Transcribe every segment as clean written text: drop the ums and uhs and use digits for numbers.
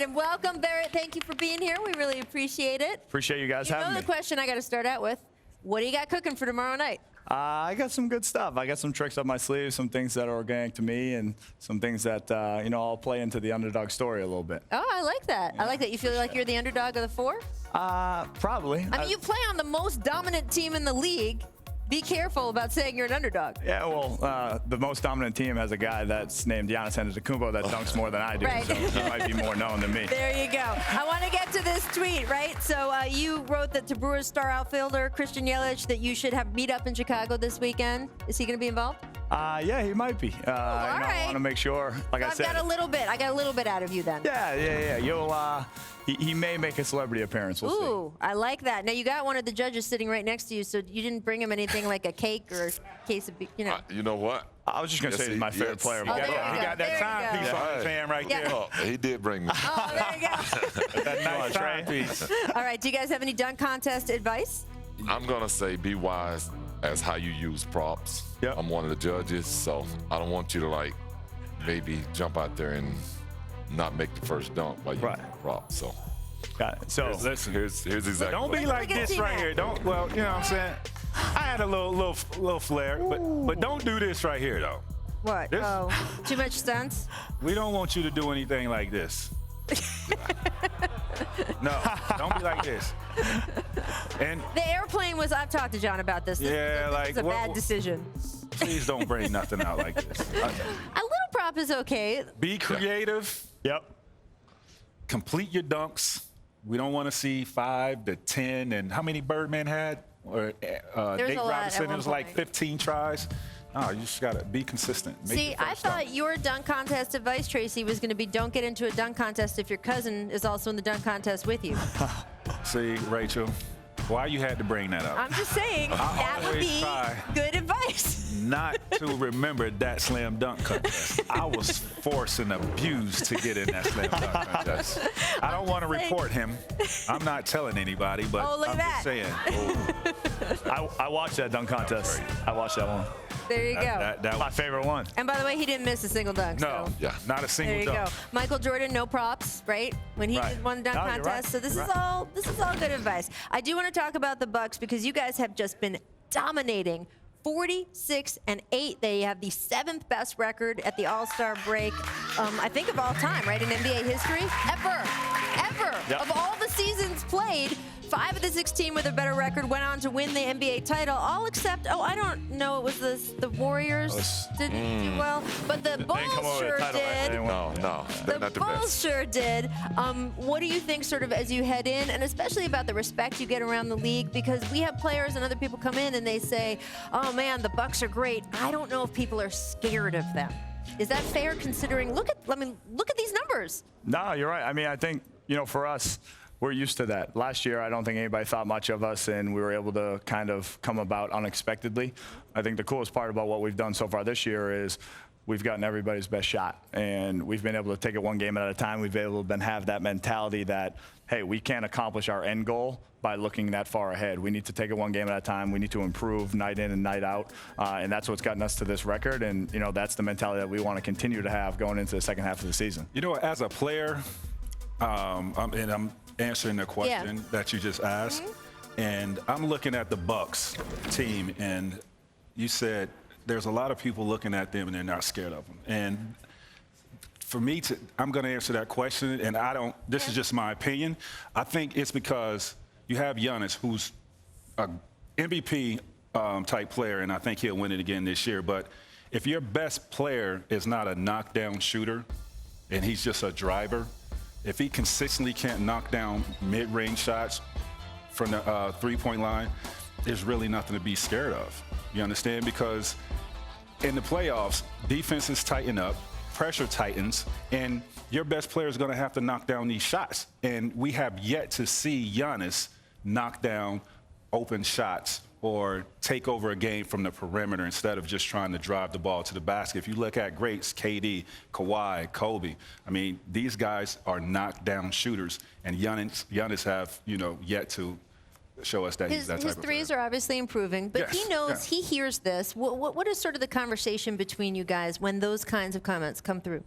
and welcome, Barrett. Thank you for being here. We really appreciate it. Appreciate you guys having me. The question I got to start out with, what do you got cooking for tomorrow night? I got some good stuff. I got some tricks up my sleeve, some things that are organic to me, and some things that, I'll play into the underdog story a little bit. Oh, I like that. I like that. You feel like you're the underdog of the four? Probably. I mean, you play on the most dominant team in the league. Be careful about saying you're an underdog. Yeah, well, the most dominant team has a guy that's named Giannis Antetokounmpo that dunks more than I do, right. So he might be more known than me. There you go. I want to get to this tweet, right? So you wrote that to Brewers star outfielder Christian Yelich that you should meet up in Chicago this weekend. Is he going to be involved? Yeah, he might be. All right. I want to make sure, like I said. I got a little bit out of you then. Yeah. You'll. He may make a celebrity appearance. We'll see. Ooh, I like that. Now, you got one of the judges sitting right next to you, so you didn't bring him anything like a cake or a case of, You know what? I was just going to say he's my favorite player. Oh, there you go. He got that timepiece on his hand right there. Oh, he did bring me. Oh, there you go. That nice timepiece. All right, do you guys have any dunk contest advice? I'm going to say be wise as how you use props. Yep. I'm one of the judges, so I don't want you to, maybe jump out there and not make the first dunk while you use the prop. So. Got it. So listen, here's exactly. Don't be like this right here. Don't. Well, you know what I'm saying. I had a little flair, but don't do this right here though. What? This, too much stunts? We don't want you to do anything like this. No, don't be like this. And the airplane was. I've talked to John about this. Yeah, this was a bad decision. Please don't bring nothing out like this. A little prop is okay. Be creative. Yep. Complete your dunks. We don't want to see 5 to 10. And how many Birdman had? Or Nate Robinson, it was like 15 tries. No, you just got to be consistent. See, I thought your dunk contest advice, Tracy, was going to be don't get into a dunk contest if your cousin is also in the dunk contest with you. See, Rachel, why you had to bring that up? I'm just saying that would be good advice. Not to remember that slam dunk contest. I was forced and abused to get in that slam dunk contest. I don't want to report him. I'm not telling anybody, but I'm just saying. I watched that dunk contest. I watched that one. There you go. That was my favorite one. And by the way, he didn't miss a single dunk. No, so. Not a single dunk. There you go. Michael Jordan, no props, right? When he won the dunk contest. Right. So this is all good advice. I do want to talk about the Bucks because you guys have just been dominating. 46-8. They have the 7th best record at the All-Star break, I think of all time, right, in NBA history? Ever. Yep. Of all the seasons played, 5 of the 16 with a better record went on to win the NBA title, all except, I don't know, it was the Warriors didn't do well, but the Bulls sure did. No, they're not the best. The Bulls sure did. What do you think sort of as you head in, and especially about the respect you get around the league, because we have players and other people come in and they say, oh man, the Bucks are great. I don't know if people are scared of them. Is that fair considering, look at these numbers. No, you're right. I mean, I think, for us, we're used to that. Last year, I don't think anybody thought much of us, and we were able to kind of come about unexpectedly. I think the coolest part about what we've done so far this year is we've gotten everybody's best shot, and we've been able to take it one game at a time. We've been able to have that mentality that, hey, we can't accomplish our end goal by looking that far ahead. We need to take it one game at a time. We need to improve night in and night out, and that's what's gotten us to this record, and, that's the mentality that we want to continue to have going into the second half of the season. As a player, and I'm answering the question that you just asked, and I'm looking at the Bucks team, and you said there's a lot of people looking at them and they're not scared of them. And for me I'm going to answer that question, and this is just my opinion. I think it's because you have Giannis, who's an MVP type player, and I think he'll win it again this year. But if your best player is not a knockdown shooter and he's just a driver, if he consistently can't knock down mid-range shots from the three-point line, there's really nothing to be scared of. You understand? Because in the playoffs, defenses tighten up, pressure tightens, and your best player is going to have to knock down these shots. And we have yet to see Giannis knock down open shots or take over a game from the perimeter instead of just trying to drive the ball to the basket. If you look at greats, KD, Kawhi, Kobe, I mean, these guys are knockdown shooters, and Giannis have, yet to show us that he's that type his of threes player. are obviously improving, but he knows, he hears this. What is sort of the conversation between you guys when those kinds of comments come through?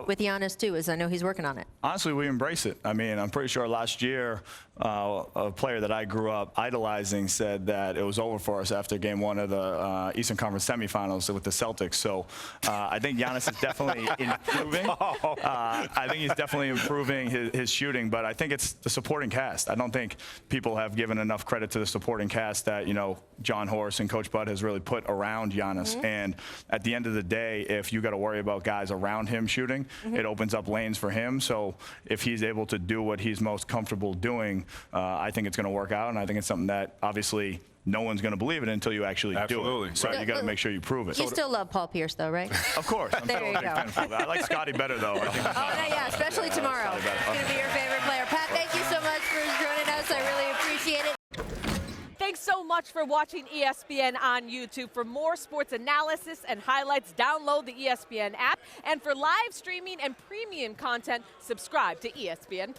With Giannis, too, as I know he's working on it. Honestly, we embrace it. I mean, I'm pretty sure last year, a player that I grew up idolizing said that it was over for us after game 1 of the Eastern Conference semifinals with the Celtics. So I think Giannis is definitely improving. I think he's definitely improving his shooting, but I think it's the supporting cast. I don't think people have given enough credit to the supporting cast that, you know, John Horst and Coach Bud has really put around Giannis. And at the end of the day, if you got to worry about guys around him shooting, it opens up lanes for him. So if he's able to do what he's most comfortable doing, I think it's going to work out, and I think it's something that obviously no one's going to believe it until you actually do it. So you got to make sure you prove it. You still love Paul Pierce, though, right? Of course. I'm still a big fan of that. I like Scottie better, though. I think yeah, especially tomorrow. He's going to be your favorite player. Pat, thank you so much for joining us. I really appreciate it. Thanks so much for watching ESPN on YouTube. For more sports analysis and highlights, download the ESPN app. And for live streaming and premium content, subscribe to ESPN+.